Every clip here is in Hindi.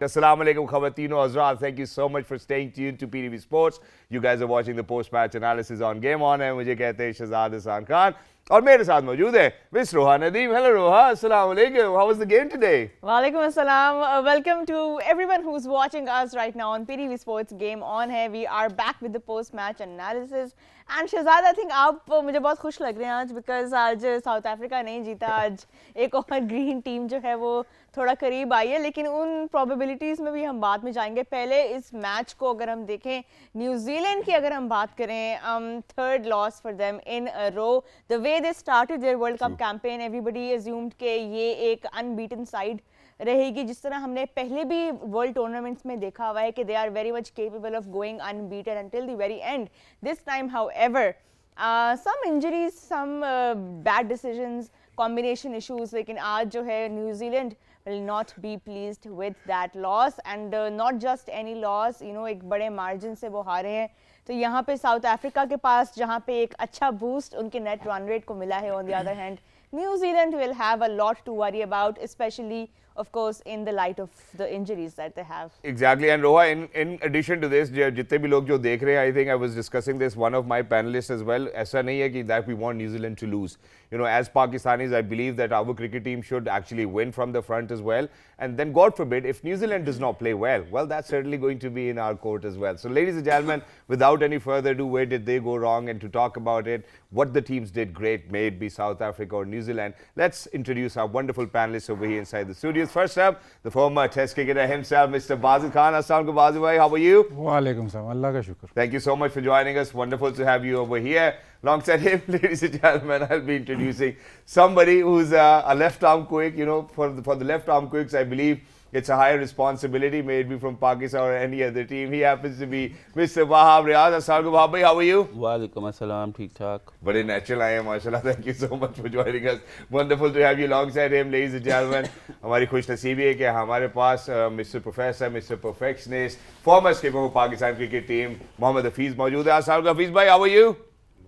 Assalamu alaikum, Khawateeno Azrat. Thank you so much for staying tuned to PTV Sports. You guys are watching the post-match analysis on Game On है मुझे कहते हैं शहजाद हसन खान और मेरे साथ मौजूद है miss Roha Nadeem. Hello Roha, assalamu alaikum. How was the game today? Walaikum assalam. Welcome to everyone who's watching us right now on PTV Sports Game On है. We are back with the post-match analysis. And Shahzad, I think आप मुझे बहुत खुश लग रहे हैं आज because आज साउथ अफ्रीका नहीं जीता. आज एक और ग्रीन टीम जो है वो थोड़ा करीब आई है, लेकिन उन प्रोबेबिलिटीज़ में भी हम बाद में जाएंगे. पहले इस मैच को अगर हम देखें, न्यूजीलैंड की अगर हम बात करें, third loss for them in a row. The way they started their world cup campaign, everybody assumed कि ये एक अनबीटन साइड रहेगी, जिस तरह हमने पहले भी वर्ल्ड टूर्नामेंट्स में देखा हुआ है कि they are very much capable of going unbeaten until the very end. This time however some injuries, some bad decisions, combination issues, लेकिन आज जो है New Zealand will not be pleased with that loss and not just any loss, you know, एक बड़े मार्जिन से वो हारे हैं. तो यहाँ पे साउथ अफ्रीका के पास जहाँ पे एक अच्छा बूस्ट उनके नेट रन रेट को मिला है, on the other hand New Zealand will have a lot to worry about, especially of course in the light of the injuries that they have. Exactly. And Roha, in addition to this, जितने भी लोग जो देख रहे हैं, I think I was discussing this one of my panelists as well. ऐसा नहीं है कि that we want New Zealand to lose. You know, as Pakistanis, I believe that our cricket team should actually win from the front as well. And then, God forbid, if New Zealand does not play well, well, that's certainly going to be in our court as well. So, ladies and gentlemen, without any further ado, where did they go wrong? And to talk about it, what the teams did great, may it be South Africa or New Zealand, let's introduce our wonderful panelists over here inside the studios. First up, the former Test cricketer himself, Mr. Basil Khan. Assalamualaikum, Basil bhai. How are you? Walaikum salam. Allah ka shukr. Thank you so much for joining us. Wonderful to have you over here. Alongside him, ladies and gentlemen, I'll be introducing somebody who's a left-arm quick. You know, for the left-arm quicks, I believe it's a higher responsibility, may it be from Pakistan or any other team. He happens to be Mr. Wahab Riaz. Assalamualaikum, Wahab bhai. How are you? Walaikum assalam. Theek thaak. Very natural I am, mashallah. Thank you so much for joining us. Wonderful to have you alongside him, ladies and gentlemen. हमारी खुशनसीबी है कि हमारे पास Mr. Professor, Mr. Perfectionist, former skipper of Pakistan cricket team, Mohammad Hafiz मौजूद है. Assalamualaikum, Hafiz bhai. How are you?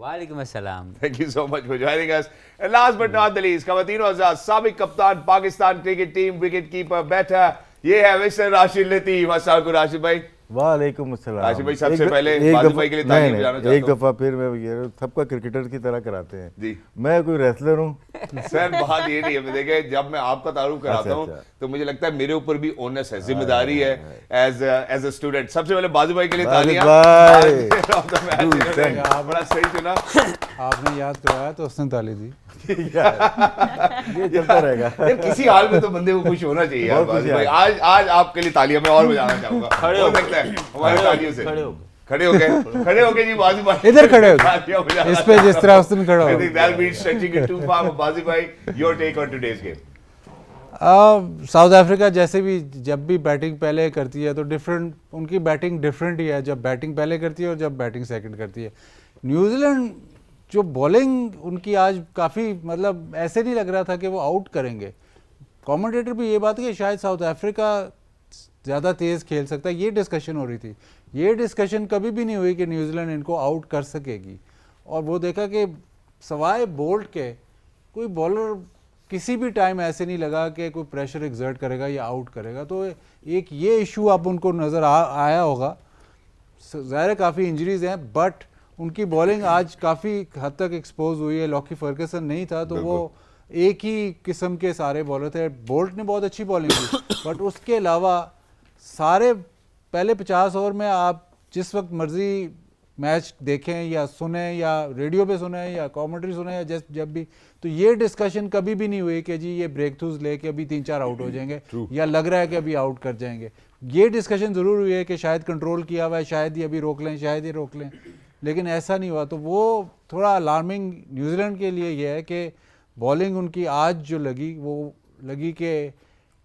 Walaikum assalam. Thank you so much for joining us. And last but not the least, Khawateeno Azad, साबिक कप्तान Pakistan cricket team, wicket keeper batter, ये है मिस्टर राशिद लतीफ. अस्सलाम राशिद भाई. वालेकुम अस्सलाम. राशिद भाई, सबसे पहले बाजिल भाई के लिए तालियां बजाना चाहता हूं. एक दफा फिर मैं ये सबका क्रिकेटर की तरह कराते हैं जी. मैं कोई रेसलर हूँ सर, बात ये नहीं है. देखे, जब मैं आपका तारुफ कराता हूँ तो मुझे लगता है मेरे ऊपर भी ओनस है, जिम्मेदारी है एज अ स्टूडेंट. सबसे पहले बाजिल भाई के लिए तालियां. बड़ा सही चुना आपने, याद करवाया तो उसने ताली दी. ये चलता रहेगा. यार किसी हाल में तो बंदे को खुश होना चाहिए यार. बाजिल भाई, आज आपके लिए तालियां मैं और बजाना चाहूंगा. हो सकता है हमारी तालियों से खड़े हो गए जी. बाजिल भाई इधर खड़े हो, इस पे जिस तरह उसने खड़ा I हो. think that'll be stretching it too far. बाजिल भाई, your take on today's game. South Africa जैसे भी जब भी बैटिंग पहले करती है तो डिफरेंट, उनकी बैटिंग डिफरेंट ही है जब बैटिंग पहले करती है और जब बैटिंग सेकंड करती है. न्यूजीलैंड जो बॉलिंग उनकी आज काफ़ी, मतलब ऐसे नहीं लग रहा था कि वो आउट करेंगे. कमेंटेटर भी ये बात कि शायद साउथ अफ्रीका ज़्यादा तेज़ खेल सकता है, ये डिस्कशन हो रही थी. ये डिस्कशन कभी भी नहीं हुई कि न्यूजीलैंड इनको आउट कर सकेगी. और वो देखा कि सवाए बोल्ट के कोई बॉलर किसी भी टाइम ऐसे नहीं लगा कि कोई प्रेशर एग्जर्ट करेगा या आउट करेगा. तो एक ये इशू अब उनको नज़र आया होगा. ज़ाहिर काफ़ी इंजरीज हैं, बट उनकी बॉलिंग आज काफ़ी हद तक एक्सपोज हुई है. लॉकी फर्गसन नहीं था तो वो एक ही किस्म के सारे बॉलर थे. बोल्ट ने बहुत अच्छी बॉलिंग की, बट उसके अलावा सारे पहले 50 ओवर में आप जिस वक्त मर्जी मैच देखें या सुने या रेडियो पे सुने या कमेंट्री सुने या जब भी, तो ये डिस्कशन कभी भी नहीं हुई कि जी ये ब्रेक थ्रूज लेके अभी 3-4 आउट हो जाएंगे या लग रहा है कि अभी आउट कर जाएंगे. ये डिस्कशन ज़रूर हुई है कि शायद कंट्रोल किया हुआ है, शायद ये अभी रोक लें, शायद ये रोक लें, लेकिन ऐसा नहीं हुआ. तो वो थोड़ा अलार्मिंग न्यूजीलैंड के लिए ये है कि बॉलिंग उनकी आज जो लगी कि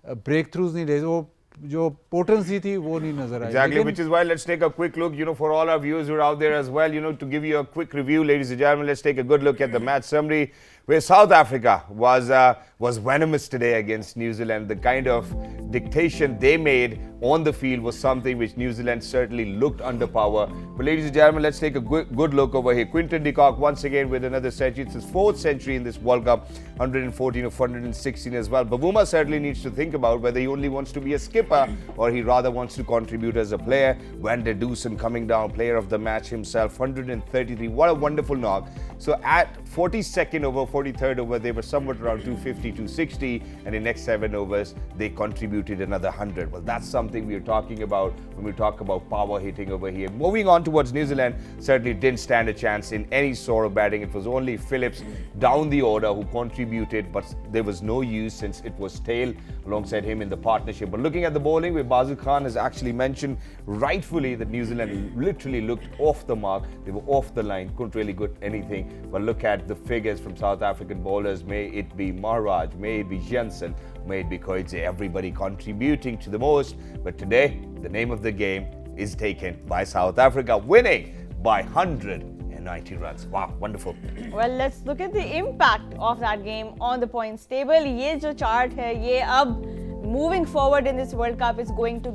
ब्रेक थ्रूज नहीं रहे, वो जो पोटेंसी थी वो नहीं नजर आई. Exactly, which is why let's take a quick look, you know, for all our viewers who are out there as well, you know, to give you a quick review, ladies and gentlemen, let's take a good look at the match summary, where South Africa was venomous today against New Zealand. The kind of dictation they made on the field was something which New Zealand certainly looked under power. But ladies and gentlemen, let's take a good look over here. Quinton de Kock once again with another century. It's his 4th century in this World Cup, 114 of 116 as well. Bavuma certainly needs to think about whether he only wants to be a skipper or he rather wants to contribute as a player. Van der Dusen coming down, player of the match himself, 133. What a wonderful knock. So at 42nd over, 43rd over, they were somewhat around 250, 260, and in next 7 overs, they contributed another 100. Well, that's something we're talking about when we talk about power hitting over here. Moving on towards New Zealand, certainly didn't stand a chance in any sort of batting. It was only Phillips down the order who contributed, but there was no use since it was Tail alongside him in the partnership. But looking at the bowling, where Bazil Khan has actually mentioned rightfully that New Zealand literally looked off the mark. They were off the line, couldn't really get anything. But look at the figures from South African bowlers. May it be Maharaj, may it be Jensen, may it be Koidze, everybody contributing to the most. But today, the name of the game is taken by South Africa, winning by 190 runs. Wow, wonderful. Well, let's look at the impact of that game on the points table. ये जो chart है, ये अब moving forward in this World Cup is going to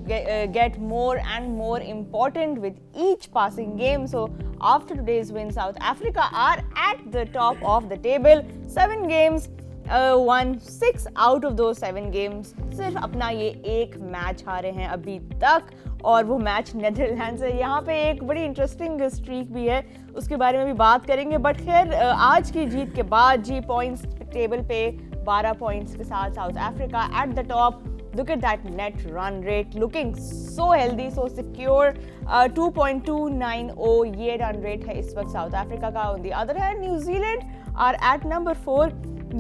get more and more important with each passing game. So after today's win, South Africa are at the top of the table. 7 games, won 6 out of those 7 games. सिर्फ अपना ये एक मैच हारे हैं अभी तक, और वो मैच नेदरलैंड से. यहाँ पे एक बड़ी इंटरेस्टिंग स्ट्रीक भी है, उसके बारे में भी बात करेंगे. बट खैर आज की जीत के बाद जी पॉइंट्स टेबल पे 12 पॉइंट्स के साथ south Africa eight the top. Look at that net run rate, looking so healthy, so secure. 2.290 ये run rate है इस वक्त साउथ अफ्रीका का. On the other hand, New Zealand are at number 4.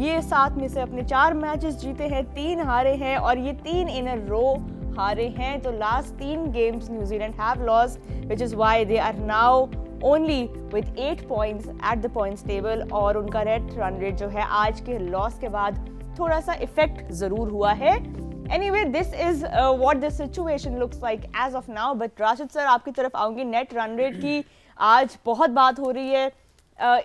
ये 7 में से अपने 4 मैचेस जीते हैं, 3 हारे हैं, और ये 3 in a row हारे हैं. तो last 3 games New Zealand have lost, which is why they are now only with 8 points at the points table. और उनका net run rate जो है आज के लॉस के बाद थोड़ा सा इफेक्ट ज़रूर हुआ है. Anyway, this is what the situation looks like as of now. But Rashid sir, आपकी तरफ आऊँगी. नेट रन रेट की आज बहुत बात हो रही है.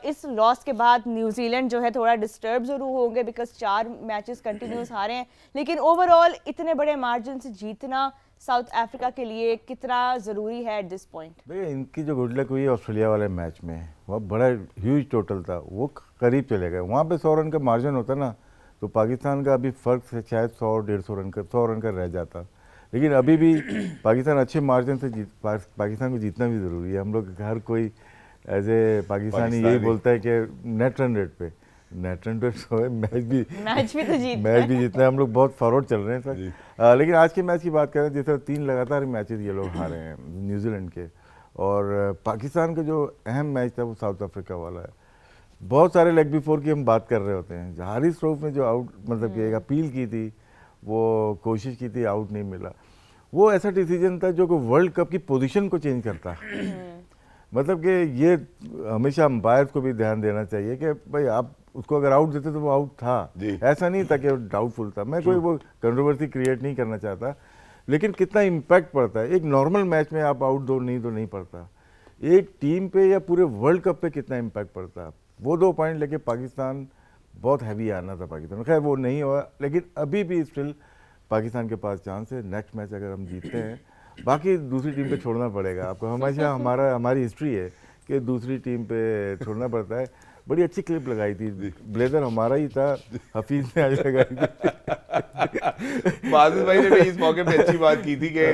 इस लॉस के बाद न्यूजीलैंड जो है थोड़ा डिस्टर्ब ज़रूर होंगे, बिकॉज 4 मैचेस कंटिन्यूस हारे हैं. लेकिन ओवरऑल इतने बड़े मार्जिन से जीतना साउथ अफ्रीका के लिए कितना ज़रूरी है एट दिस पॉइंट? देखिए, इनकी जो गुड लक हुई है ऑस्ट्रेलिया वाले मैच में, वह बड़ा ह्यूज टोटल था, वो करीब चले गए. वहाँ पे 100 रन का मार्जिन होता ना, तो पाकिस्तान का अभी फ़र्क से शायद 100-150 रन का रह जाता. लेकिन अभी भी पाकिस्तान अच्छे मार्जिन से पाकिस्तान को जीतना भी ज़रूरी है. हम लोग हर कोई एज ए पाकिस्तानी यही बोलता है कि नेट रन रेट पे मैच भी तो जीतना है. हम लोग बहुत फॉरवर्ड चल रहे हैं सर. लेकिन आज के मैच की बात करें, जैसे 3 लगातार मैचेस ये लोग हारे हैं न्यूजीलैंड के, और पाकिस्तान का जो अहम मैच था वो साउथ अफ्रीका वाला है. बहुत सारे लेग बिफोर की हम बात कर रहे होते हैं. हारिस रऊफ ने जो आउट मतलब कि एक अपील की थी, वो कोशिश की थी, आउट नहीं मिला. वो ऐसा डिसीजन था जो कि वर्ल्ड कप की पोजीशन को चेंज करता है. मतलब कि ये हमेशा अंपायर्स को भी ध्यान देना चाहिए कि भाई आप उसको अगर आउट देते तो वो आउट था, ऐसा नहीं था कि वो डाउटफुल था. मैं कोई वो कंट्रोवर्सी क्रिएट नहीं करना चाहता, लेकिन कितना इम्पैक्ट पड़ता है एक नॉर्मल मैच में. आप आउट दो नहीं पड़ता, एक टीम पे या पूरे वर्ल्ड कप पे कितना इम्पैक्ट पड़ता है. वो 2 पॉइंट लेके पाकिस्तान बहुत हैवी आना था पाकिस्तान. खैर वो नहीं हुआ, लेकिन अभी भी स्टिल पाकिस्तान के पास चांस है. नेक्स्ट मैच अगर हम जीतते हैं, बाकी दूसरी टीम पे छोड़ना पड़ेगा आपको. हमेशा हमारी हिस्ट्री है कि दूसरी टीम पे छोड़ना पड़ता है. बड़ी अच्छी क्लिप लगाई थी, ब्लेजर हमारा ही था, हफीज ने आज लगाई थी. बादल भाई ने भी इस मौके पे अच्छी बात की थी कि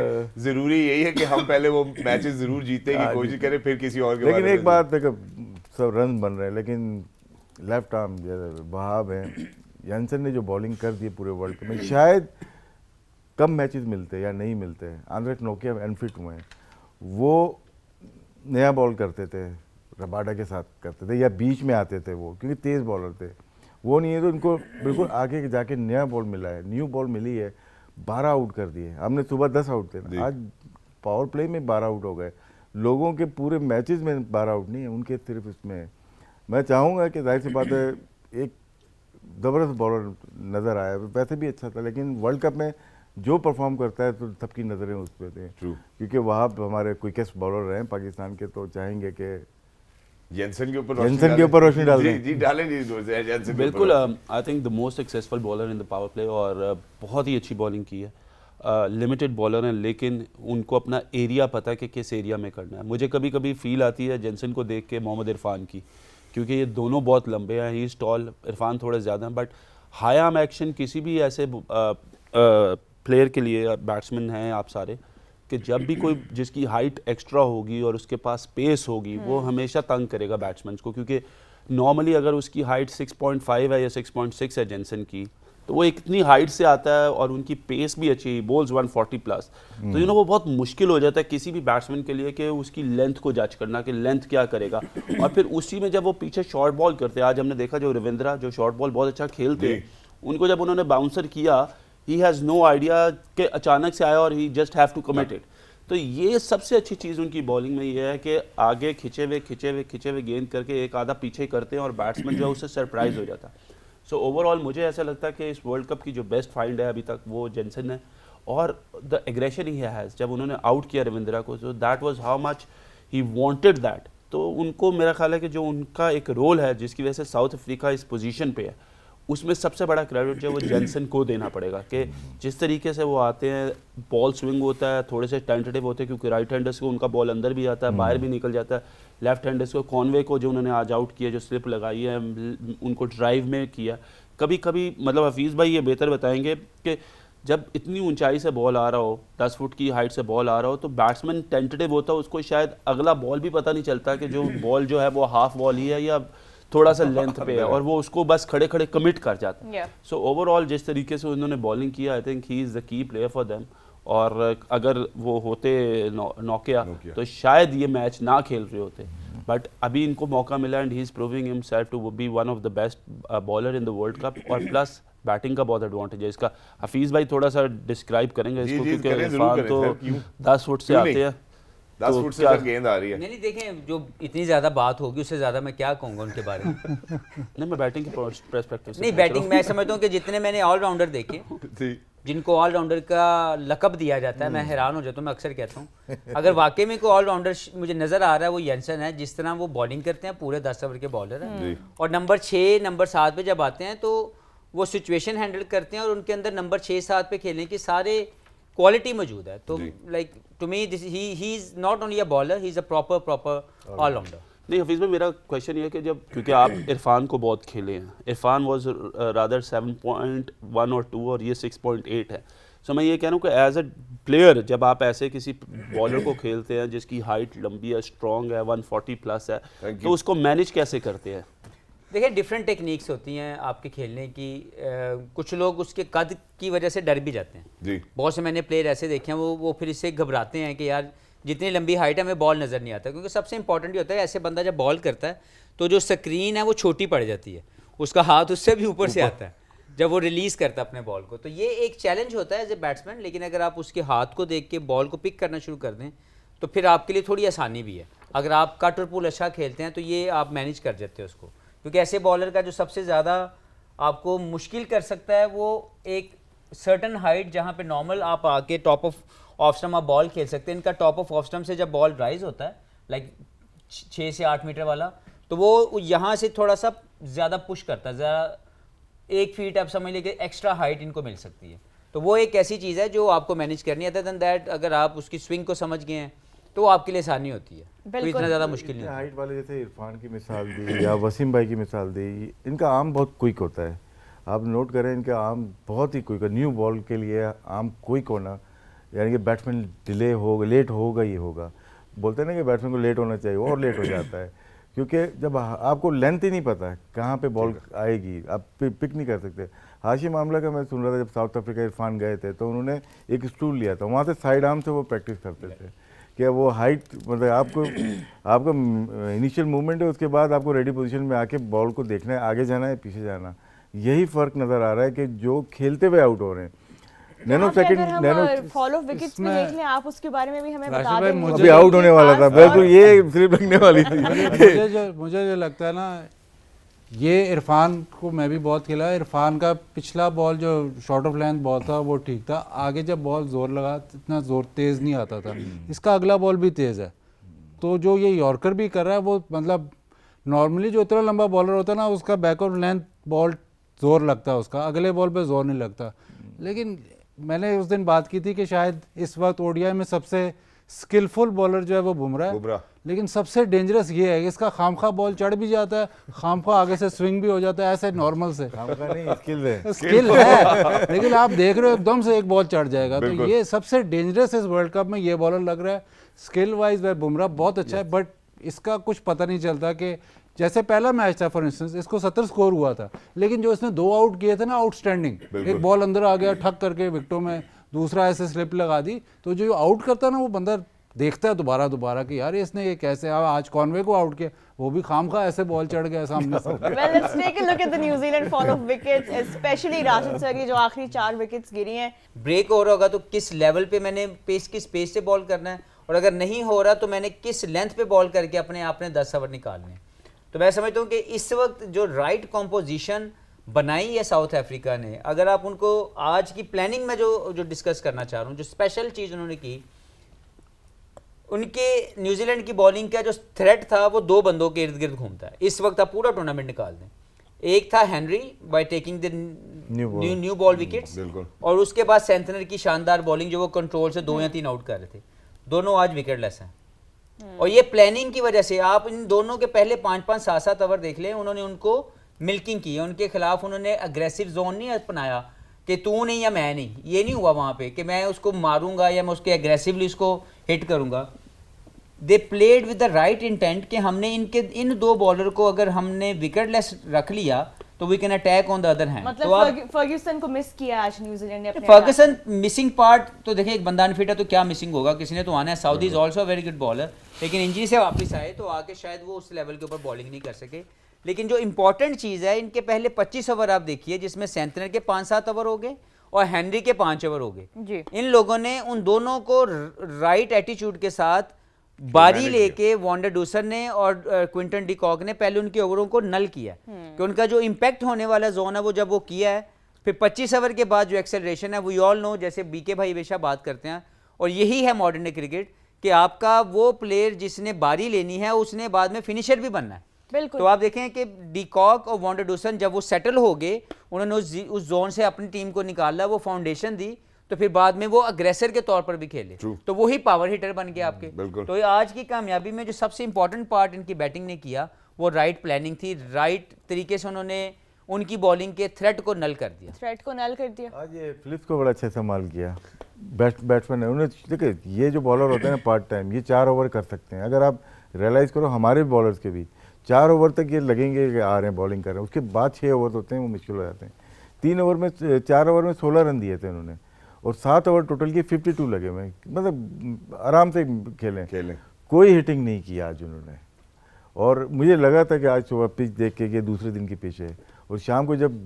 जरूरी यही है कि हम पहले वो मैचेस जरूर जीतने की कोशिश करें, फिर किसी और के. लेकिन एक बात देखो, सब रन बन रहे हैं, लेकिन लेफ्ट आर्म जैसे वहाब हैं, जैनसन ने जो बॉलिंग कर दी पूरे वर्ल्ड कप में, शायद कम मैचेस मिलते या नहीं मिलते. आंद्रे नोकिया अनफिट हुए हैं, वो नया बॉल करते थे, रबाडा के साथ करते थे या बीच में आते थे वो, क्योंकि तेज़ बॉलर थे. वो नहीं है तो उनको बिल्कुल आगे जाके नया बॉल मिला है, न्यू बॉल मिली है. 12 आउट कर दिए हमने. सुबह 10 आउट थे, आज पावर प्ले में 12 आउट हो गए. लोगों के पूरे मैचेस में 12 आउट नहीं है, उनके सिर्फ इसमें. मैं चाहूँगा कि जाहिर सी बात है एक ज़बरदस्त बॉलर नज़र आया, वैसे भी अच्छा था, लेकिन वर्ल्ड कप में जो परफॉर्म करता है तो सबकी नज़रें उस पर थे, क्योंकि वहाँ हमारे क्विकेस्ट बॉलर रहे हैं पाकिस्तान के, तो चाहेंगे कि जेनसन के ऊपर रोशनी डाल दें. जी डालें जी जेनसन बिल्कुल. I think the most successful bowler in the power play, और बहुत ही अच्छी बॉलिंग की है. लिमिटेड बॉलर हैं, लेकिन उनको अपना एरिया पता है कि किस एरिया में करना है। मुझे कभी कभी फील आती है जेंसन को देख के मोहम्मद इरफान की, क्योंकि ये दोनों बहुत लंबे हैं, ही इज़ टॉल, इरफान थोड़े ज़्यादा हैं, बट हाई आर्म एक्शन किसी भी ऐसे प्लेयर के लिए, बैट्समैन हैं आप सारे, कि जब भी कोई जिसकी हाइट एक्स्ट्रा होगी और उसके पास स्पेस होगी वो हमेशा तंग करेगा बैट्समैन को, क्योंकि नॉर्मली अगर उसकी हाइट 6.5 है या 6.6 है जेंसन की, तो वो इतनी हाइट से आता है और उनकी पेस भी अच्छी, बॉल्स 140 प्लस, तो यू नो वो बहुत मुश्किल हो जाता है किसी भी बैट्समैन के लिए कि उसकी लेंथ को जज करना कि लेंथ क्या करेगा। और फिर उसी में जब वो पीछे शॉर्ट बॉल करते हैं, आज हमने देखा जो रविंद्रा जो शॉर्ट बॉल बहुत अच्छा खेलते हैं, उनको जब उन्होंने बाउंसर किया, ही हैज़ नो आइडिया कि अचानक से आया और ही just have to commit it. तो ये सबसे अच्छी चीज़ उनकी बॉलिंग में ये है कि आगे खिंचे हुए गेंद करके एक आधा पीछे करते हैं और बैट्समैन जो है उससे सरप्राइज हो जाता है। सो ओवरऑल मुझे ऐसा लगता है कि इस वर्ल्ड कप की जो बेस्ट फाइंड है अभी तक वो जेंसन है, और द एग्रेशन ही हैज़, जब उन्होंने आउट किया रविंद्रा को, so that was how much he wanted that. तो उनको मेरा ख्याल है कि जो उनका एक रोल है जिसकी वजह से साउथ अफ्रीका इस पोजीशन पे है, उसमें सबसे बड़ा क्रेडिट जो है वो जेंसन को देना पड़ेगा कि जिस तरीके से वो आते हैं, बॉल स्विंग होता है, थोड़े से टेंटेटिव होते हैं, क्योंकि राइट हैंडर्स को उनका बॉल अंदर भी आता है, बाहर भी निकल जाता है, लेफ्ट हैंडर्स को, कॉनवे को जो उन्होंने आज आउट किया, जो स्लिप लगाई है, उनको ड्राइव में किया। कभी कभी मतलब हफीज़ भाई ये बेहतर बताएंगे कि जब इतनी ऊंचाई से बॉल आ रहा हो, 10 फुट की हाइट से बॉल आ रहा हो, तो बैट्समैन टेंटेटिव होता है, उसको शायद अगला बॉल भी पता नहीं चलता कि जो बॉल जो है वो हाफ बॉल ही है या थोड़ा सा लेंथ पे है, और वो उसको बस खड़े खड़े कमिट कर जाता है। सो ओवरऑल जिस तरीके से उन्होंने बॉलिंग किया, I think he is the key player for them, और अगर वो होते नोकिया तो शायद ये मैच ना खेल रहे होते, बट अभी इनको मौका मिला and he is proving himself to be one of the best bowler in the world cup, और प्लस बैटिंग का बहुत एडवांटेज है इसका। हफीज़ भाई थोड़ा सा डिस्क्राइब करेंगे इसको, क्योंकि इरफान तो 10 फुट से आते हैं, 10 फुट से सर गेंद आ रही है। नहीं देखें, जो इतनी ज़्यादा बात होगी उससे ज़्यादा मैं क्या कहूँगा उनके बारे में। नहीं मैं बैटिंग के पर्सपेक्टिव से नहीं, बैटिंग मैं समझता हूँ कि जितने मैंने ऑलराउंडर देखे, जिनको ऑलराउंडर का लकब दिया जाता है, मैं हैरान हो जाता हूँ। मैं अक्सर कहता हूँ अगर वाकई में कोई ऑलराउंडर मुझे नज़र आ रहा है वो जेंसन है, जिस तरह वो बॉलिंग करते हैं, पूरे 10 ओवर के बॉलर हैं, और नंबर 6 नंबर 7 पे जब आते हैं तो वो सिचुएशन हैंडल करते हैं, और उनके अंदर नंबर 6-7 पे खेलने की सारे क्वालिटी मौजूद है। तो like to me this he is not only a bowler, he is a proper allrounder. नहीं हफीज़ भाई, मेरा क्वेश्चन ये है कि जब, क्योंकि आप इरफान को बहुत खेले हैं, इरफान वाज रादर 7.1 और 2 और ये 6.8 है, सो मैं ये कह रहा हूँ कि एज अ प्लेयर जब आप ऐसे किसी बॉलर को खेलते हैं जिसकी हाइट लंबी है, स्ट्रॉन्ग है, 140 प्लस है, तो उसको मैनेज कैसे करते हैं? देखिए डिफरेंट टेक्निक्स होती हैं आपके खेलने की। कुछ लोग उसके कद की वजह से डर भी जाते हैं जी। बहुत से मैंने प्लेयर ऐसे देखे हैं वो फिर इससे घबराते हैं कि यार जितनी लंबी हाइट है हमें बॉल नज़र नहीं आता, क्योंकि सबसे इंपॉर्टेंट ये होता है ऐसे बंदा जब बॉल करता है तो जो स्क्रीन है वो छोटी पड़ जाती है, उसका हाथ उससे भी ऊपर से आता है जब वो रिलीज़ करता है अपने बॉल को। तो ये एक चैलेंज होता है एज ए बैट्समैन, लेकिन अगर आप उसके हाथ को देख के बॉल को पिक करना शुरू कर दें तो फिर आपके लिए थोड़ी आसानी भी है। अगर आप कट और पुल अच्छा खेलते हैं तो ये आप मैनेज कर जाते हैं उसको, क्योंकि ऐसे बॉलर का जो सबसे ज़्यादा आपको मुश्किल कर सकता है वो एक सर्टन हाइट जहाँ पे नॉर्मल आप आके टॉप ऑफ स्टम्प आप बॉल खेल सकते हैं। इनका टॉप ऑफ स्टम्प से जब बॉल राइज होता है लाइक 6 से 8 मीटर वाला, तो वो यहाँ से थोड़ा सा ज़्यादा पुश करता है, ज़रा 1 फीट आप समझ लीजिए एक्स्ट्रा हाइट इनको मिल सकती है। तो वो एक ऐसी चीज़ है जो आपको मैनेज करनी है। अदर देन दैट अगर आप उसकी स्विंग को समझ गए हैं तो आपके लिए आसानी होती है, तो इतना ज़्यादा मुश्किल नहीं। हाइट वाले जैसे इरफान की मिसाल दी या वसीम भाई की मिसाल दी, इनका आर्म बहुत क्विक होता है। आप नोट करें इनका आर्म बहुत ही क्विक है। न्यू बॉल के लिए आर्म क्विक होना, यानी कि बैट्समैन डिले होगा, लेट होगा ही होगा। बोलते हैं ना कि बैट्समैन को लेट होना चाहिए, और लेट हो जाता है, क्योंकि जब आपको लेंथ ही नहीं पता है कहाँ पे बॉल आएगी, आप पिक नहीं कर सकते। हाशिम मामला का मैं सुन रहा था, जब साउथ अफ्रीका इरफान गए थे तो उन्होंने एक स्टूल लिया था, वहाँ से साइड आर्म से वो प्रैक्टिस करते थे कि वो हाइट मतलब आपका इनिशियल मूवमेंट है, उसके बाद आपको रेडी पोजीशन में आके बॉल को देखना है, आगे जाना है पीछे जाना। यही फर्क नज़र आ रहा है कि जो खेलते हुए आउट हो रहे हैं। नैनो सेकंड फॉलो विकेट्स पे देख लें आप, उसके बारे में भी हमें बता भाई, दें। मुझे अभी आउट होने वाला था, बिल्कुल ये स्लिप लगने वाली थी। मुझे जो लगता है ना, ये इरफान को मैं भी बहुत खेला। इरफान का पिछला बॉल जो शॉर्ट ऑफ लेंथ बॉल था वो ठीक था, आगे जब बॉल जोर लगा इतना जोर तेज़ नहीं आता था। इसका अगला बॉल भी तेज़ है, तो जो ये यॉर्कर भी कर रहा है वो मतलब नॉर्मली जो इतना लंबा बॉलर होता है ना, उसका बैक ऑफ लेंथ बॉल जोर लगता है, उसका अगले बॉल पे जोर नहीं लगता। लेकिन मैंने उस दिन बात की थी कि शायद इस वक्त ओडीआई में सबसे स्किलफुल बॉलर जो है वो बुमराह है, लेकिन सबसे डेंजरस ये है कि इसका खामखा बॉल चढ़ भी जाता है, खामखा आगे से स्विंग भी हो जाता है, ऐसे नॉर्मल से नहीं, स्किल है, लेकिन आप देख रहे हो एकदम से एक बॉल चढ़ जाएगा। तो ये सबसे डेंजरस इस वर्ल्ड कप में ये बॉलर लग रहा है। स्किल वाइज वह बुमराह बहुत अच्छा है, बट इसका कुछ पता नहीं चलता कि जैसे पहला मैच था फॉर इंस्टेंस, इसको 70 स्कोर हुआ था, लेकिन जो इसने 2 आउट किए थे ना आउटस्टैंडिंग, एक बॉल अंदर आ गया ठक करके विकेटों में, दूसरा ऐसे स्लिप लगा दी, तो जो आउट करता है ना वो बंदा देखता है दोबारा कि यार इसने ये कैसे, आज कॉनवे को आउट किया, वो भी खामखा ऐसे बॉल चढ़ गया सामने से। Well, let's take a look at the New Zealand fall of wickets, especially Rashid sir की जो आखिरी 4 विकेट्स गिरी हैं। ब्रेक हो रहा होगा तो किस लेवल पे मैंने किस पेस से बॉल करना है, और अगर नहीं हो रहा तो मैंने किस लेंथ पे बॉल करके अपने आप ने 10 ओवर निकालने। तो मैं समझता हूँ कि इस वक्त जो राइट कॉम्पोजिशन बनाई है साउथ अफ्रीका ने, अगर आप उनको आज की प्लानिंग में जो डिस्कस करना चाह रहा हूँ, जो स्पेशल चीज़ उन्होंने की, उनके न्यूजीलैंड की बॉलिंग का जो थ्रेट था वो 2 बंदों के इर्द गिर्द घूमता है। इस वक्त आप पूरा टूर्नामेंट निकाल दें, एक था Henry by taking the new ball wickets, और उसके बाद सेंटनर की शानदार बॉलिंग जो वो कंट्रोल से 2 या 3 आउट कर रहे थे, दोनों आज विकेटलेस हैं। और ये प्लानिंग की वजह से आप इन दोनों के पहले 5-5, 7-7 ओवर देख लें, उन्होंने उनको मिल्किंग की है, उनके खिलाफ उन्होंने अग्रेसिव जोन नहीं अपनाया कि तू नहीं या मैं नहीं, ये नहीं हुआ वहाँ पे कि मैं उसको मारूंगा या मैं उसके एग्रेसिवली उसको हिट करूंगा। They played with the right intent कि हमने इन 2 बॉलर को अगर हमने विकेटलेस रख लिया तो we can attack on the other hand. मतलब फर्ग्यूसन को मिस किया आज न्यूजीलैंड ने अपने फर्गसन मिसिंग पार्ट तो देखिए, एक बंदा अनफिट है तो क्या मिसिंग होगा, किसी ने तो आना है। Southee is also a very good bowler, लेकिन इंजरी से वापस आए तो आके शायद वो उस लेवल के ऊपर बॉलिंग नहीं कर सके। लेकिन जो इंपॉर्टेंट चीज़ है, इनके पहले 25 ओवर आप देखिए जिसमें सेंटनर के 5-7 ओवर हो गए और हेनरी के 5 ओवर हो गए। इन लोगों ने उन दोनों को राइट एटीट्यूड के साथ बारी लेके वॉन्डर डूसन ने और क्विंटन डी कॉक ने पहले उनके ओवरों को नल किया कि उनका जो इम्पैक्ट होने वाला जोन है वो जब वो किया है, फिर 25 ओवर के बाद जो एक्सेलरेशन है, वी ऑल नो, जैसे बीके भाई हमेशा बात करते हैं, और यही है मॉडर्न डे क्रिकेट कि आपका वो प्लेयर जिसने बारी लेनी है उसने बाद में फिनिशर भी बनना है। बिल्कुल। तो आप देखें कि डी कॉक और वॉन्डर डूसन जब वो सेटल हो गए, उन्होंने उस जोन से अपनी टीम को निकाला, वो फाउंडेशन दी, तो फिर बाद में वो अग्रेसर के तौर पर भी खेले, तो वही पावर हिटर बन गए आपके। तो आज की कामयाबी में जो सबसे इंपॉर्टेंट पार्ट इनकी बैटिंग ने किया वो राइट प्लानिंग थी, राइट तरीके से उन्होंने उनकी बॉलिंग के थ्रेट को नल कर दिया। आज ये फिलिप्स को बड़ा अच्छा इस्तेमाल किया बैट्समैन है। उन्हें देखिए, ये जो बॉलर होते हैं ना पार्ट टाइम, ये 4 ओवर कर सकते हैं। अगर आप रियलाइज करो हमारे बॉलर्स के भी 4 ओवर तक ये लगेंगे कि आ रहे हैं बॉलिंग कर रहे हैं, उसके बाद 6 ओवर होते हैं वो मुश्किल हो जाते हैं। 4 ओवर में 16 रन दिए थे उन्होंने, और 7 ओवर टोटल के 52 लगे हुए, मतलब आराम से खेलें। कोई हिटिंग नहीं किया आज उन्होंने, और मुझे लगा था कि आज सुबह पिच देख के कि दूसरे दिन की पिच है, और शाम को जब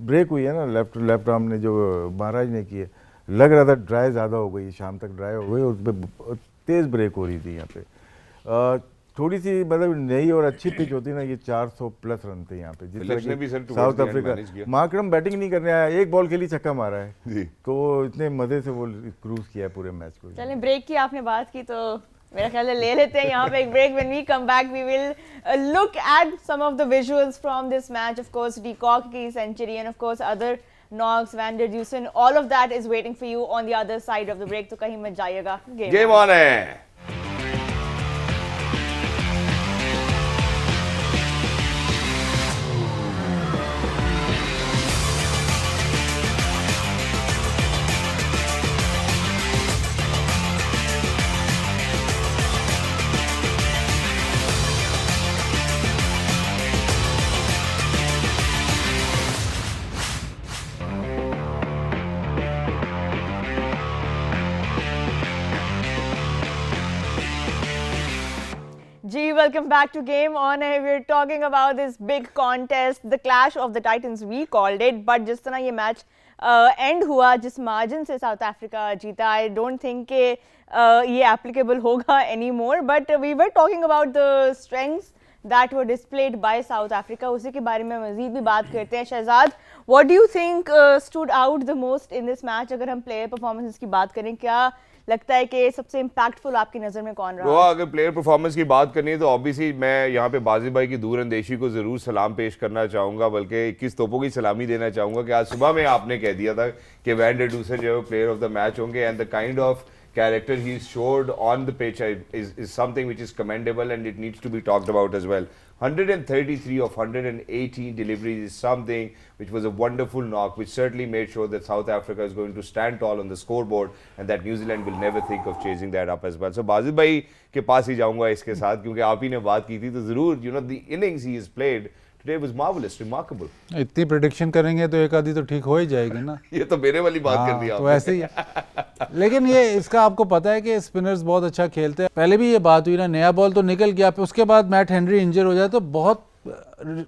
ब्रेक हुई है ना लेफ्ट आर्म ने जो महाराज ने की है, लग रहा था ड्राई ज़्यादा हो गई, शाम तक ड्राई हो गई, और उस पर तेज़ ब्रेक हो रही थी यहाँ पे। थोड़ी सी मतलब नई और अच्छी पिच होती ना, ये 400 प्लस रन थे यहाँ पे। जिस साउथ अफ्रीका मार्करम बैटिंग नहीं करने आया, एक बॉल के लिए छक्का मारा है, तो इतने मजे से वो क्रूज किया है पूरे मैच को। चलें, ब्रेक की आपने बात की तो मेरा ख्याल है ले लेते हैं यहाँ पे एक break. When we come back we will look at some of the visuals from this match. Of course De Kock की century and of course other knocks, van der Dussen, all of that is waiting for you on the other side of the break, तो कहीं मत जाइएगा। गेम ऑन है। Welcome back to Game On. We're talking about this big contest, the Clash of the Titans we called it. But जिस तरह ये मैच एंड हुआ, जिस मार्जिन से साउथ अफ्रीका जीता, आई डोंट थिंक कि ये एप्लीकेबल होगा any more. But we were talking about the strengths that were displayed by South Africa. उसी के बारे में मज़ीद भी बात करते हैं. Shahzad, what do you think stood out the most in this match? अगर हम player performances की बात करें, क्या लगता है कि सबसे इम्पैक्टफुल आपकी नज़र में कौन वो रहा? अगर प्लेयर परफॉर्मेंस की बात करनी है तो ऑब्वियसली मैं यहाँ पे बाजी भाई की दूर अंदेशी को ज़रूर सलाम पेश करना चाहूँगा, बल्कि 21 तोपों की सलामी देना चाहूँगा कि आज सुबह में आपने कह दिया था कि वैन डर डूसर जो है प्लेयर ऑफ द मैच होंगे, and the kind of character he's showed on the pitch is something which is commendable, and it needs to be talked about as well. 133 of 118 deliveries is something which was a wonderful knock, which certainly made sure that South Africa is going to stand tall on the scoreboard and that New Zealand will never think of chasing that up as well. So Wajid भाई के पास ही जाऊंगा इसके साथ, क्योंकि आप ही ने बात की थी तो ज़रूर you know the innings he has played today was marvelous, remarkable. इतनी प्रिडिक्शन करेंगे तो एक आधी तो ठीक हो ही जाएगी ना। ये तो मेरे वाली बात कर दी हाँ, तो आपने। ऐसे ही है। लेकिन ये इसका आपको पता है कि स्पिनर्स बहुत अच्छा खेलते हैं। पहले भी ये बात हुई ना, नया बॉल तो निकल गया, फिर उसके बाद मैट हेनरी इंजर हो जाए तो बहुत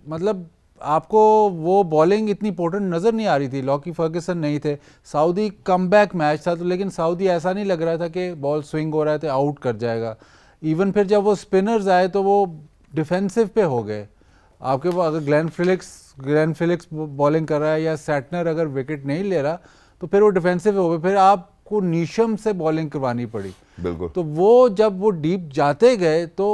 मतलब आपको वो बॉलिंग इतनी इंपॉर्टेंट नज़र नहीं आ रही थी। लॉकी फर्ग्यूसन नहीं थे, सऊदी कमबैक मैच था, तो लेकिन सऊदी ऐसा नहीं लग रहा था कि बॉल स्विंग हो रहा है तो आउट कर जाएगा। इवन फिर जब वो स्पिनर्स आए तो वो डिफेंसिव पे हो गए। आपके पास अगर ग्लेन फिलिक्स बॉलिंग कर रहा है या सैटनर अगर विकेट नहीं ले रहा तो फिर वो डिफेंसिव हो गए, फिर आपको नीशम से बॉलिंग करवानी पड़ी। बिल्कुल। तो वो जब वो डीप जाते गए तो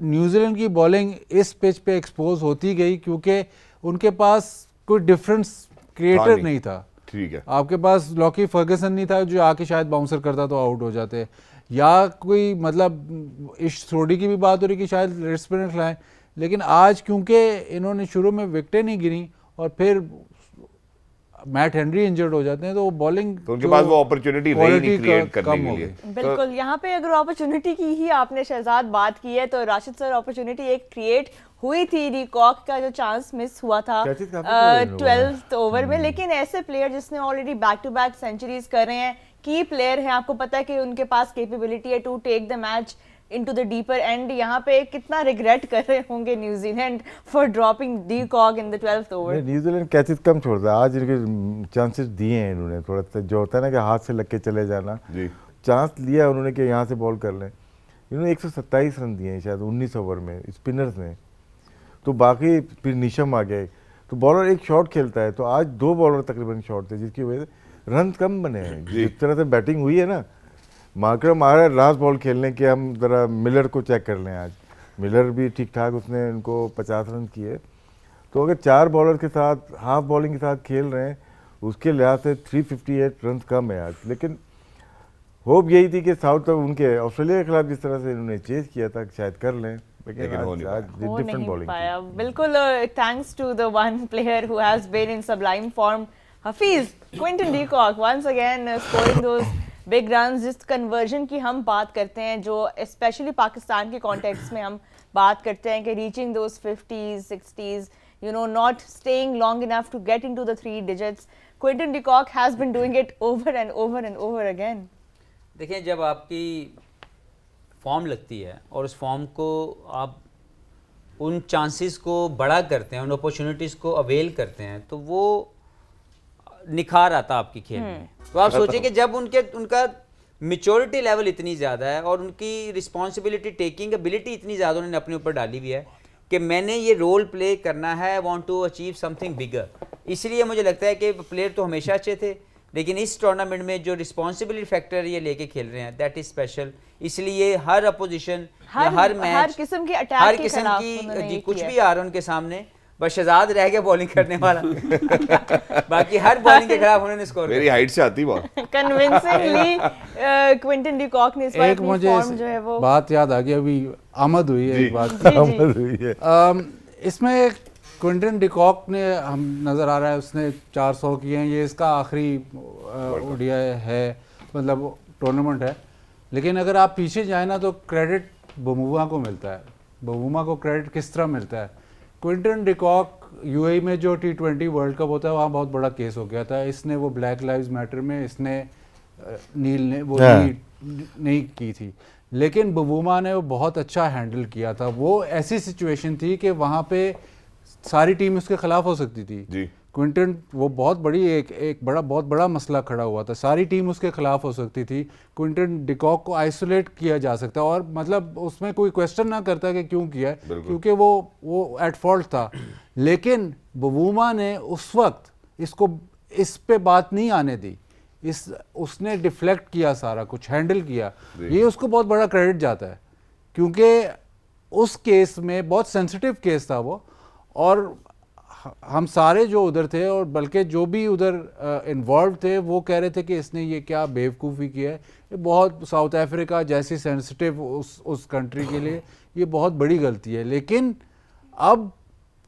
न्यूजीलैंड की बॉलिंग इस पिच पे एक्सपोज होती गई, क्योंकि उनके पास कोई डिफरेंस क्रिएटर नहीं था। ठीक है। आपके पास लॉकी फर्ग्यूसन नहीं था जो आके शायद बाउंसर करता तो आउट हो जाते, या कोई मतलब इश थ्रोडी की भी बात हो रही कि शायद लेग स्पिनर खिलाएं, लेकिन आज क्योंकि इन्होंने शुरू में विकेटें नहीं गिरी और फिर मैट हेनरी इंजर्ड हो जाते हैं तो वो बॉलिंग तो उनके पास वो अपॉर्चुनिटी रही नहीं क्रिएट करने के लिए। बिल्कुल, यहाँ पे अगर अपॉर्चुनिटी की ही आपने शहजाद बात की है तो राशिद सर अपॉर्चुनिटी एक क्रिएट हुई थी, रिकॉक का जो चांस मिस हुआ था 12th ओवर में, लेकिन ऐसे प्लेयर जिसने already back to back centuries कर रहे हैं, की प्लेयर हैं, आपको पता है कि उनके पास कैपेबिलिटी है to take the match into the deeper end। यहाँ पे कितना रिग्रेट कर रहे होंगे New Zealand for dropping De Kock in the 12th over. New Zealand catches कम छोड़ता है, आज इनके चांसेस दिए हैं इन्होंने, थोड़ा सा जो होता है ना कि हाथ से लग के चले जाना, चांस लिया उन्होंने कि यहाँ से बॉल कर लें। इन्होंने 127 रन दिए हैं शायद 19 ओवर में स्पिनर्स ने, तो बाकी फिर नीशम आ गए, तो बॉलर एक शॉट खेलता है, तो आज 2 बॉलर तकरीबन शॉट थे जिसकी वजह से रन कम बने हैं। जिस तरह से बैटिंग हुई है ना, मार्करम आ रहा है लास्ट बॉल खेलने के, हम ज़रा मिलर को चेक कर लें। आज मिलर भी ठीक ठाक, उसने उनको 50 रन किए, तो अगर 4 बॉलर के साथ हाफ बॉलिंग के साथ खेल रहे हैं उसके लिहाज से 358 रन कम है आज। लेकिन होप यही थी कि साउथ उनके ऑस्ट्रेलिया के खिलाफ जिस तरह से इन्होंने चेज किया था शायद कर लें, लेकिन आज डिफरेंट बॉलिंग पाया। बिल्कुल, thanks to the one player who has been in sublime form, Hafeez Quinton de Kock once again scoring those big runs. जिस कन्वर्जन की हम बात करते हैं, जो स्पेशली पाकिस्तान के कॉन्टेक्स्ट में हम बात करते हैं कि reaching those 50s 60s, you know, not staying long enough to get into the 3 digits, Quinton de Kock has been doing it over and over and over again. देखिए, जब आपकी फॉर्म लगती है और उस फॉर्म को आप उन चांसेस को बड़ा करते हैं, उन अपॉर्चुनिटीज़ को अवेल करते हैं, तो वो निखार आता आपकी खेल में। तो आप सोचिए कि जब उनका मेच्योरिटी लेवल इतनी ज़्यादा है और उनकी रिस्पॉन्सिबिलिटी टेकिंग एबिलिटी इतनी ज़्यादा उन्होंने अपने ऊपर डाली हुई है कि मैंने ये रोल प्ले करना है, I want to achieve something bigger. इसलिए मुझे लगता है कि प्लेयर तो हमेशा अच्छे थे, लेकिन इस टूर्नामेंट में जो रिस्पॉन्सिबिलिटी फैक्टर ये लेके खेल रहे हैं दैट इज स्पेशल। इसलिए हर अपोजिशन, हर मैच, हर किस्म के अटैक हर के किस्म खिलाफ की उन्होंने ये कुछ किया। भी आ रहा है उनके सामने, बस शहजाद रह गया बॉलिंग करने वाला बाकी हर बॉलिंग के खिलाफ उन्होंने स्कोर मेरी हाइट से आती ball convincingly Quinton de Kock ने इस बार एक अपनी मुझे फॉर्म जो है वो बात याद आ गई, अभी आमद हुई है एक बात। जी, जी। इसमें क्विंटन डी कॉक ने हम नज़र आ रहा है उसने 400 किए हैं, ये इसका आखिरी ओडीआई है, मतलब टूर्नामेंट है। लेकिन अगर आप पीछे जाए ना तो क्रेडिट बमूमा को मिलता है। बमूमा को क्रेडिट किस तरह मिलता है? क्विंटन डी कॉक यूएई में जो T20 वर्ल्ड कप होता है वहाँ बहुत बड़ा केस हो गया था, इसने वो ब्लैक लाइव्स मैटर में इसने नील ने वो नहीं की थी, लेकिन बबूमा ने वो बहुत अच्छा हैंडल किया था। वो ऐसी सिचुएशन थी कि वहाँ पे सारी टीम उसके खिलाफ हो सकती थी जी। क्विंटन, वो बहुत बड़ी एक बहुत बड़ा मसला खड़ा हुआ था, सारी टीम उसके खिलाफ हो सकती थी। क्विंटन डी कॉक को आइसोलेट किया जा सकता और मतलब उसमें कोई क्वेश्चन ना करता कि क्यों किया है, क्योंकि वो एट फॉल्ट था। लेकिन बबूमा ने उस वक्त इसको इस पे बात नहीं आने दी, उसने डिफ्लेक्ट किया सारा कुछ, हैंडल किया, ये उसको बहुत बड़ा क्रेडिट जाता है, क्योंकि उस केस में बहुत सेंसिटिव केस था वो, और हम सारे जो उधर थे और बल्कि जो भी उधर इन्वॉल्व थे वो कह रहे थे कि इसने ये क्या बेवकूफ़ी की है, ये बहुत, साउथ अफ्रीका जैसी सेंसिटिव उस कंट्री के लिए ये बहुत बड़ी गलती है। लेकिन अब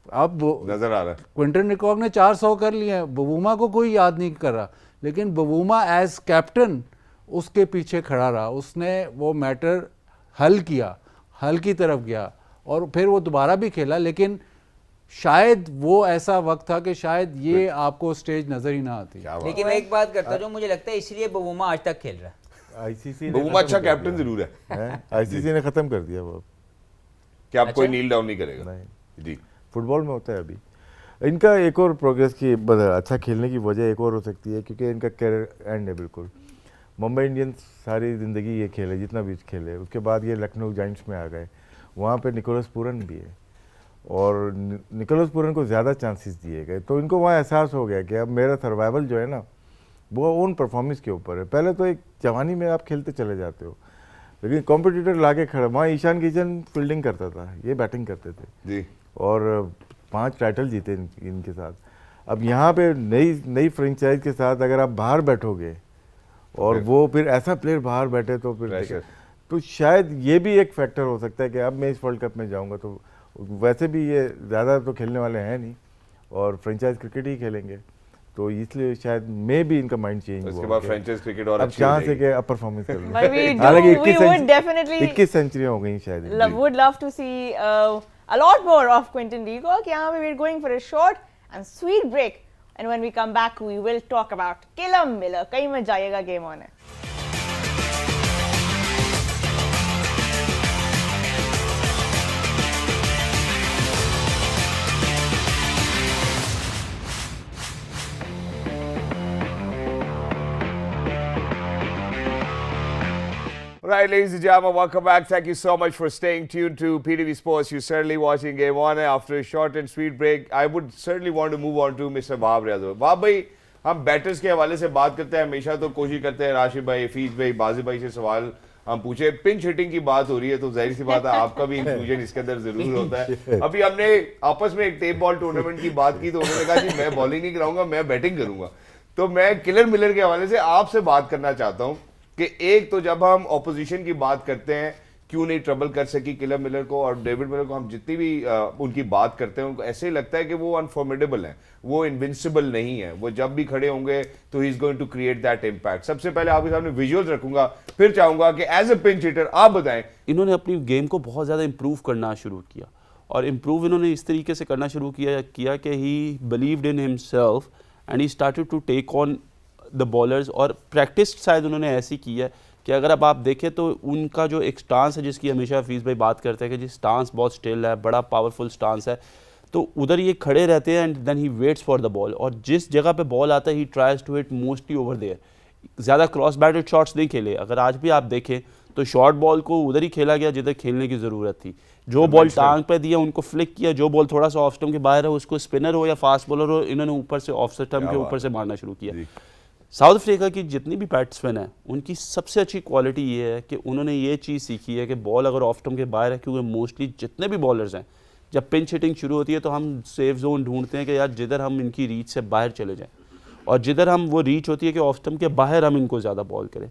नजर आ रहा है क्विंटन डिकॉक ने 400 कर लिए हैं, बवूमा को कोई याद नहीं कर रहा, लेकिन बवूमा एज कैप्टन उसके पीछे खड़ा रहा, उसने वो मैटर हल किया, हल की तरफ गया और फिर वो दोबारा भी खेला। लेकिन शायद वो ऐसा वक्त था कि शायद ये आपको स्टेज नजर ही ना आती। लेकिन मैं एक बात करता हूँ, मुझे लगता है इसलिए बवूमा आज तक खेल रहा है। आईसीसी बवूमा अच्छा कैप्टन जरूर है, आईसीसी ने खत्म कर दिया वो, कि आप कोई नील डाउन नहीं करेगा। नहीं। जी, फुटबॉल में होता है अभी। इनका एक और प्रोग्रेस की अच्छा खेलने की वजह एक और हो सकती है, क्योंकि इनका कैरियर एंड है बिल्कुल। मुंबई इंडियंस सारी ज़िंदगी ये खेले, जितना भी खेले, उसके बाद ये लखनऊ जाइंट्स में आ गए, वहाँ पे निकोलस पूरन भी है और निकोलस पूरन को ज़्यादा चांसेस दिए गए, तो इनको वहाँ एहसास हो गया कि अब मेरा सर्वाइवल जो है ना वो ओन परफॉर्मेंस के ऊपर है। पहले तो एक जवानी में आप खेलते चले जाते हो, लेकिन कॉम्पिटिटर ला के खड़ा, वहाँ ईशान किशन फील्डिंग करता था, ये बैटिंग करते थे जी, और 5 टाइटल जीते इनके साथ। अब यहाँ पे नई फ्रेंचाइज के साथ अगर आप बाहर बैठोगे और वो फिर ऐसा प्लेयर बाहर बैठे तो फिर तो शायद ये भी एक फैक्टर हो सकता है कि अब मैं इस वर्ल्ड कप में जाऊँगा, तो वैसे भी ये ज़्यादा तो खेलने वाले हैं नहीं और फ्रेंचाइज क्रिकेट ही खेलेंगे, तो इसलिए शायद मे भी इनका माइंड चेंज हुआ। उसके बाद फ्रेंचाइज क्रिकेट और अब अच्छी चांस है कि अब परफॉर्मेंस कर But we do- हालांकि we would definitely 21 सेंचुरियां हो गई शायद इनकी। would love to see a lot more of Quinton de Kock. यहाँ पे we're going for a short and sweet break, and when we come back we will talk about Callum Miller. कहीं मत जाइएगा, गेम ऑन है। Right, ladies and gentlemen, welcome back. Thank you so much for staying tuned to PTV Sports. You're certainly watching Game On after a short and sweet break. I would certainly want to move on to Mr. Wahab Riaz. Wahab भाई, हम बैटर्स के हवाले से बात करते हैं, हमेशा तो कोशिश करते हैं राशिद भाई, फीज भाई, बाजी भाई से सवाल हम पूछे। पिंच हिटिंग की बात हो रही है तो जाहिर सी बात है आपका भी इंक्लूजन इसके अंदर जरूर होता है। अभी हमने आपस में एक टेप बॉल टूर्नामेंट की बात की तो उन्होंने कहा कि मैं बॉलिंग नहीं कराऊंगा, मैं बैटिंग करूंगा। तो मैं किलर मिलर के हवाले से आपसे बात करना चाहता हूं कि एक तो जब हम ऑपोजिशन की बात करते हैं, क्यों नहीं ट्रबल कर सकी किलर मिलर को और डेविड मिलर को, हम जितनी भी उनकी बात करते हैं उनको ऐसे ही लगता है कि वो अनफॉर्मिडेबल हैं, वो इनविंसिबल नहीं है, वो जब भी खड़े होंगे तो he is going to create that impact. सबसे पहले आपके सामने विजुअल्स रखूंगा, फिर चाहूंगा कि एज अ पिंच हिटर आप बताएं। इन्होंने अपनी गेम को बहुत ज़्यादा इम्प्रूव करना शुरू किया और इम्प्रूव इन्होंने इस तरीके से करना शुरू किया कि he believed in himself and he started to take on the bowlers. और प्रैक्टिस शायद उन्होंने ऐसी की है कि अगर अब आप देखें तो उनका जो एक स्टांस है जिसकी हमेशा हफीज़ भाई बात करते हैं कि जी स्टांस बहुत स्टिल है, बड़ा पावरफुल स्टांस है, तो उधर ये खड़े रहते हैं and then he waits for the ball और जिस जगह पे बॉल आता है he tries to hit mostly over there. ज़्यादा क्रॉस बैटेड शॉट्स नहीं खेले। अगर आज भी आप देखें तो शॉर्ट बॉल को उधर ही खेला गया जिधर खेलने की ज़रूरत थी। जो बॉल टांग पे दिया उनको फ्लिक किया, जो बॉल थोड़ा सा ऑफ स्टंप के बाहर है उसको स्पिनर हो या फास्ट बॉलर हो इन्होंने ऊपर से ऑफ स्टंप के ऊपर से मारना शुरू किया। साउथ अफ्रीका की जितनी भी बैट्समैन हैं उनकी सबसे अच्छी क्वालिटी ये है कि उन्होंने ये चीज़ सीखी है कि बॉल अगर ऑफ स्टंप के बाहर है, क्योंकि मोस्टली जितने भी बॉलर्स हैं जब पिंच हिटिंग शुरू होती है तो हम सेफ जोन ढूंढते हैं कि यार जिधर हम इनकी रीच से बाहर चले जाएं और जिधर हम वो रीच होती है कि ऑफ स्टंप के बाहर हम इनको ज़्यादा बॉल करें।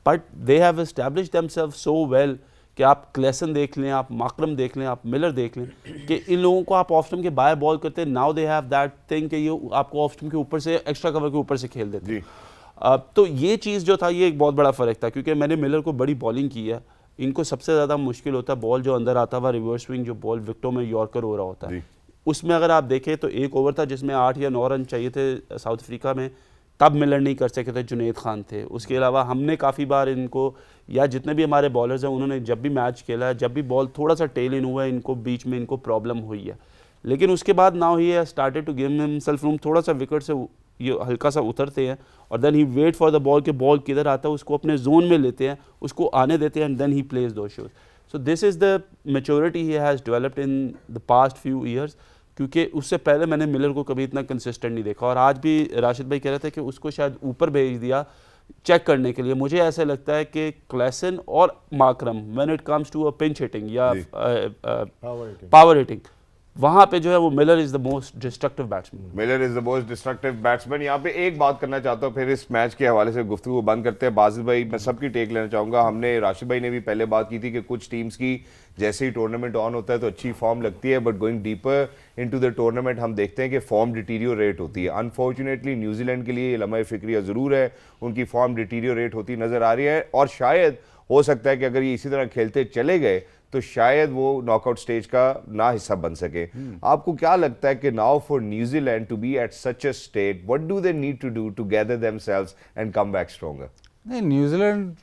But they have established themself so well कि आप क्लेसन देख लें, आप माकरम देख लें, आप मिलर देख लें कि इन लोगों को आप ऑफ स्टंप के बाहर बॉल करते हैं। Now they have that thing कि ये आपको ऑफ स्टंप के ऊपर से एक्स्ट्रा कवर के ऊपर से खेल देते हैं। तो ये चीज़ जो था ये एक बहुत बड़ा फ़र्क था, क्योंकि मैंने मिलर को बड़ी बॉलिंग की है, इनको सबसे ज़्यादा मुश्किल होता है बॉल जो अंदर आता हुआ रिवर्स स्विंग जो बॉल विकेटों में यॉर्कर हो रहा होता है, उसमें अगर आप देखें तो एक ओवर था जिसमें 8 या 9 रन चाहिए थे साउथ अफ्रीका में, तब मिलर नहीं कर सके थे, जुनैद खान थे। उसके अलावा हमने काफ़ी बार इनको या जितने भी हमारे बॉलर्स हैं उन्होंने जब भी मैच खेला है, जब भी बॉल थोड़ा सा टेल इन हुआ है इनको बीच में इनको प्रॉब्लम हुई है। लेकिन उसके बाद now he has started to give himself room, थोड़ा सा विकेट से ये हल्का सा उतरते हैं और then he wait for the ball के बॉल किधर आता है उसको अपने जोन में लेते हैं, उसको आने देते हैं एंड देन ही प्लेज दो shows. So this is the maturity he has developed in the past few years. क्योंकि उससे पहले मैंने मिलर को कभी इतना कंसिस्टेंट नहीं देखा। और आज भी राशिद भाई कह रहे थे कि उसको शायद ऊपर भेज दिया चेक करने के लिए। मुझे ऐसा लगता है कि क्लेसन और Markram when it comes to a pinch hitting या पावर हिटिंग, वहाँ पे जो है वो Miller is the most destructive batsman. Miller is the most destructive batsman. यहाँ पे एक बात करना चाहता हूँ, फिर इस मैच के हवाले से गुफ्तगू बंद करते हैं। बाजिद भाई, मैं सबकी टेक लेना चाहूँगा। हमने राशिद भाई ने भी पहले बात की थी कि कुछ टीम्स की जैसे ही टूर्नामेंट ऑन होता है तो अच्छी फॉर्म लगती है, but going deeper into the tournament हम देखते हैं कि फॉर्म डिटीरियोरेट होती है। अनफॉर्चुनेटली न्यूजीलैंड के लिए ये लम्हा फिक्रिया ज़रूर है, उनकी फॉर्म डिटीरियोरेट होती नज़र आ रही है। और शायद हो सकता है कि अगर ये इसी तरह खेलते चले गए तो शायद वो नॉकआउट स्टेज का ना हिस्सा बन सके। आपको क्या लगता है कि now for New Zealand to be at such a state, what do they need to do to gather themselves and come back stronger? नहीं, न्यूजीलैंड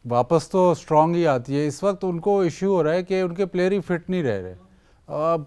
वापस तो स्ट्रांग ही आती है। इस वक्त उनको इश्यू हो रहा है कि उनके प्लेयर ही फिट नहीं रह रहे। अब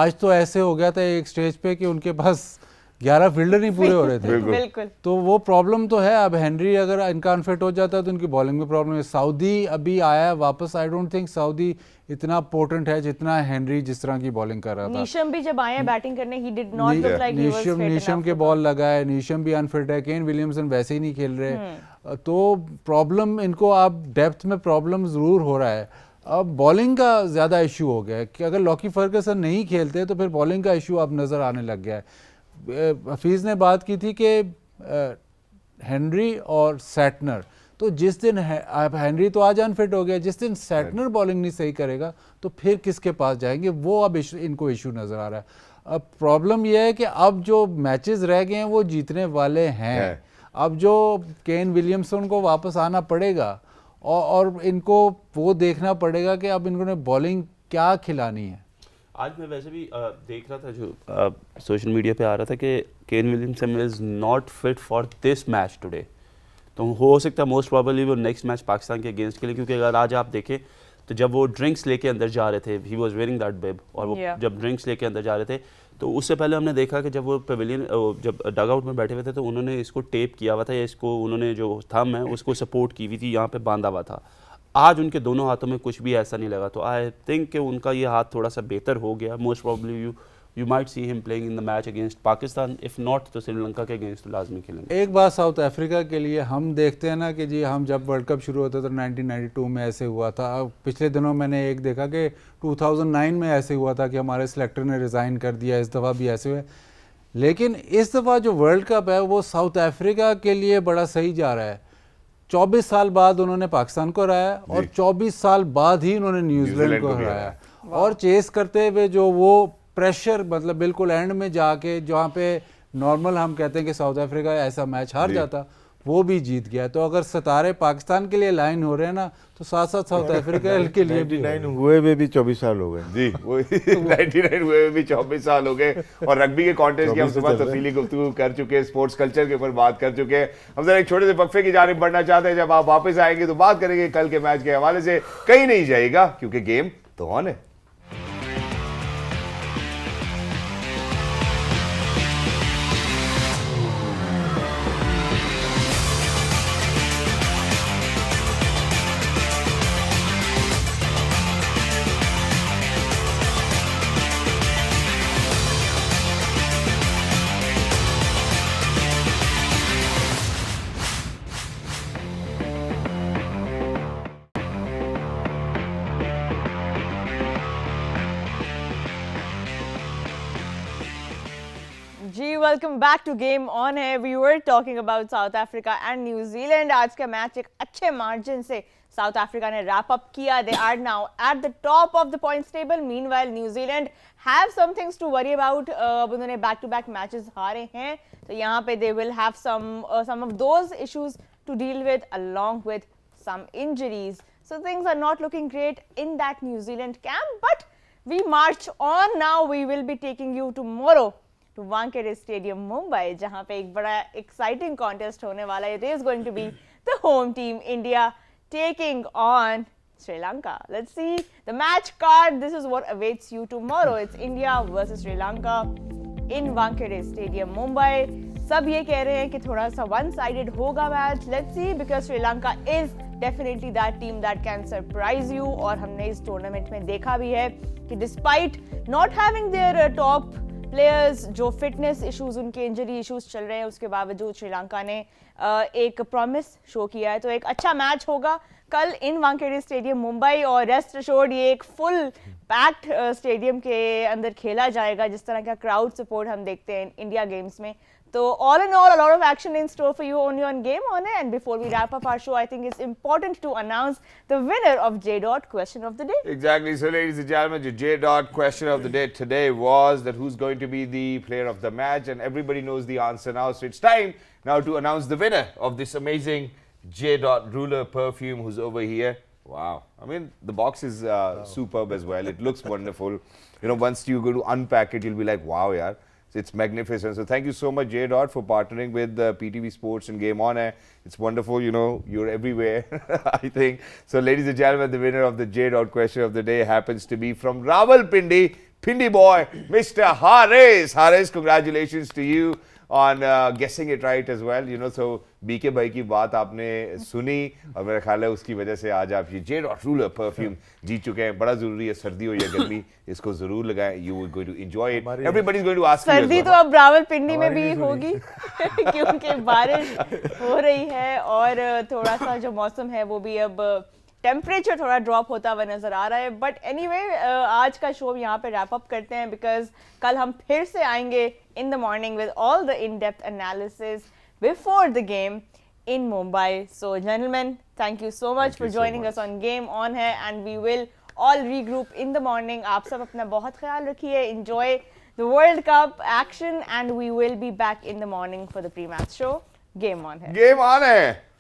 आज तो ऐसे हो गया था एक स्टेज पे कि उनके पास 11 फील्डर नहीं पूरे हो रहे थे। बिल्कुल। तो वो प्रॉब्लम तो है। अब हेनरी अगर इनका अनफिट हो जाता है तो उनकी बॉलिंग में प्रॉब्लम है। सऊदी अभी आया है वापस, आई डोंट थिंक सऊदी इतना पोटेंट है जितना हेनरी जिस तरह की बॉलिंग कर रहा था। नीशम भी जब आए बैटिंग करने, he did not look like he was fit. Neesham के बॉल लगा है, नीशम भी अनफिट है, केन विलियमसन वैसे ही नहीं खेल रहे। तो प्रॉब्लम इनको अब डेप्थ में प्रॉब्लम ज़रूर हो रहा है। अब बॉलिंग का ज़्यादा इशू हो गया है कि अगर लॉकी फर्गसन नहीं खेलते तो फिर बॉलिंग का इशू अब नज़र आने लग गया है। हफीज़ ने बात की थी कि हेनरी और सैटनर, तो जिस दिन हेनरी तो आज अनफिट हो गया, जिस दिन सैटनर बॉलिंग नहीं सही करेगा तो फिर किसके पास जाएंगे, वो अब इनको इशू नज़र आ रहा है। अब प्रॉब्लम यह है कि अब जो मैचेस रह गए हैं वो जीतने वाले हैं। अब जो केन विलियमसन को वापस आना पड़ेगा और इनको वो देखना पड़ेगा कि अब इन्होंने बॉलिंग क्या खिलानी है। आज मैं वैसे भी देख रहा था, जो सोशल मीडिया पे आ रहा था कि Kane Williamson is not fit for this match today. तो हो सकता है मोस्ट प्रोबेबली वो नेक्स्ट मैच पाकिस्तान के अगेंस्ट के लिए, क्योंकि अगर आज आप देखें तो जब वो ड्रिंक्स लेके अंदर जा रहे थे, ही वाज वेयरिंग दैट बिब, और वो जब ड्रिंक्स लेके अंदर जा रहे थे तो उससे पहले हमने देखा कि जब वो पेविलियन जब डग आउट में बैठे हुए थे तो उन्होंने इसको टेप किया हुआ था, या इसको उन्होंने जो थंब है उसको सपोर्ट की हुई थी, यहाँ पे बांधा हुआ था। आज उनके दोनों हाथों में कुछ भी ऐसा नहीं लगा, तो आई थिंक कि उनका ये हाथ थोड़ा सा बेहतर हो गया। Most probably you might see him playing in the match against Pakistan, if not तो श्रीलंका के अगेंस्ट तो लाजमी खेलेंगे। एक बात साउथ अफ्रीका के लिए, हम देखते हैं ना कि जी हम जब वर्ल्ड कप शुरू होता तो 1992 में ऐसे हुआ था। अब पिछले दिनों मैंने एक देखा कि 2009 में ऐसे हुआ था कि हमारे सिलेक्टर ने रिज़ाइन कर दिया, इस दफ़ा भी ऐसे हुए। लेकिन इस दफ़ा जो वर्ल्ड कप है वो साउथ अफ्रीका के लिए बड़ा सही जा रहा है। 24 साल बाद उन्होंने पाकिस्तान को हराया और 24 साल बाद ही उन्होंने न्यूजीलैंड को हराया। और चेस करते हुए जो वो प्रेशर, मतलब बिल्कुल एंड में जाके जहाँ पे नॉर्मल हम कहते हैं कि साउथ अफ्रीका ऐसा मैच हार जाता, वो भी जीत गया। तो अगर सितारे पाकिस्तान के लिए लाइन हो रहे हैं ना, तो साथ साथ साउथ अफ्रीका के लिए भी 99 हुए हुए भी 24 साल हो गए जी, वो 99 हुए भी 24 साल हो गए। और रग्बी के कॉन्टेस्ट की हम सुबह तफसीली गुफ्तगू कर चुके हैं, स्पोर्ट्स कल्चर के ऊपर बात कर चुके हैं। हम जरा एक छोटे से वक्फे की जानिब बढ़ना चाहते हैं। जब आप वापस आएंगे तो बात करेंगे कल के मैच के हवाले से। कहीं नहीं जाएगा क्योंकि गेम तो ऑन है। Welcome back to game on है। We were talking about South Africa and New Zealand. आज का मैच एक अच्छे मार्जिन से साउथ अफ्रीका ने रैप अप किया। They are now at the top of the points table. Meanwhile New Zealand have some things to worry about. अब उन्होंने बैक टू बैक मैचेस हारे हैं, तो यहाँ पे they will have some of those issues to deal with along with some injuries. So things are not looking great in that New Zealand camp, but we march on now. We will be taking you tomorrow to Wankhede Stadium, Mumbai, जहाँ पे एक बड़ा exciting contest होने वाला है. It is going to be the home team India taking on Sri Lanka. Let's see the match card. This is what awaits you tomorrow. It's India versus Sri Lanka in Wankhede Stadium, Mumbai. सब ये कह रहे हैं कि थोड़ा सा one-sided होगा match. Let's see, because Sri Lanka is definitely that team that can surprise you. और हमने इस टूर्नामेंट में देखा भी है कि despite not having their top players जो फिटनेस इश्यूज, उनके इंजरी इश्यूज चल रहे हैं, उसके बावजूद श्रीलंका ने एक प्रॉमिस शो किया है। तो एक अच्छा मैच होगा कल इन वानखेड़े स्टेडियम मुंबई, और रेस्ट अश्योर्ड ये एक फुल पैक्ड स्टेडियम के अंदर खेला जाएगा, जिस तरह का क्राउड सपोर्ट हम देखते हैं इंडिया गेम्स में। So all in all, a lot of action in store for you only on Game On Air. And before we wrap up our show, I think it's important to announce the winner of J. Question of the Day. Exactly. So, ladies and gentlemen, the J. Question of the day today was that who's going to be the player of the match, and everybody knows the answer now. So it's time now to announce the winner of this amazing J. Ruler perfume, who's over here. Wow. I mean, the box is superb as well. It looks wonderful. You know, once you go to unpack it, you'll be like, wow, yeah. It's magnificent. So thank you so much, J. for partnering with PTV Sports and Game On Air. It's wonderful, you know, you're everywhere, I think. So ladies and gentlemen, the winner of the J. Question of the day happens to be from Rawalpindi, Pindi boy, Mr. Haris. Haris, congratulations to you on guessing it right as well. You know, so BK भाई की बात आपने सुनी और मेरा ख्याल है उसकी वजह से आज आप ये J. Ruler perfume जीत चुके हैं। बड़ा जरूरी है, सर्दी हो या गर्मी, इसको जरूर लगाएं। You will going to enjoy it. Everybody is going to ask you as सर्दी well. तो अब रावलपिंडी में भी होगी क्योंकि बारिश हो रही है, और थोड़ा सा जो मौसम है वो भी अब टेम्परेचर थोड़ा ड्रॉप होता हुआ नजर आ रहा है। बट एनीवे, आज का शो यहाँ पे रैप अप करते हैं, बिकॉज कल हम फिर से आएंगे in the morning with all the in depth analysis before the game in Mumbai. So gentleman, thank you so much for joining us on game on है, and we will all regroup in the morning. आप सब अपना बहुत ख्याल रखिए, enjoy the world cup action, and we will be back in the morning for the pre match show. Game on है। Game On है।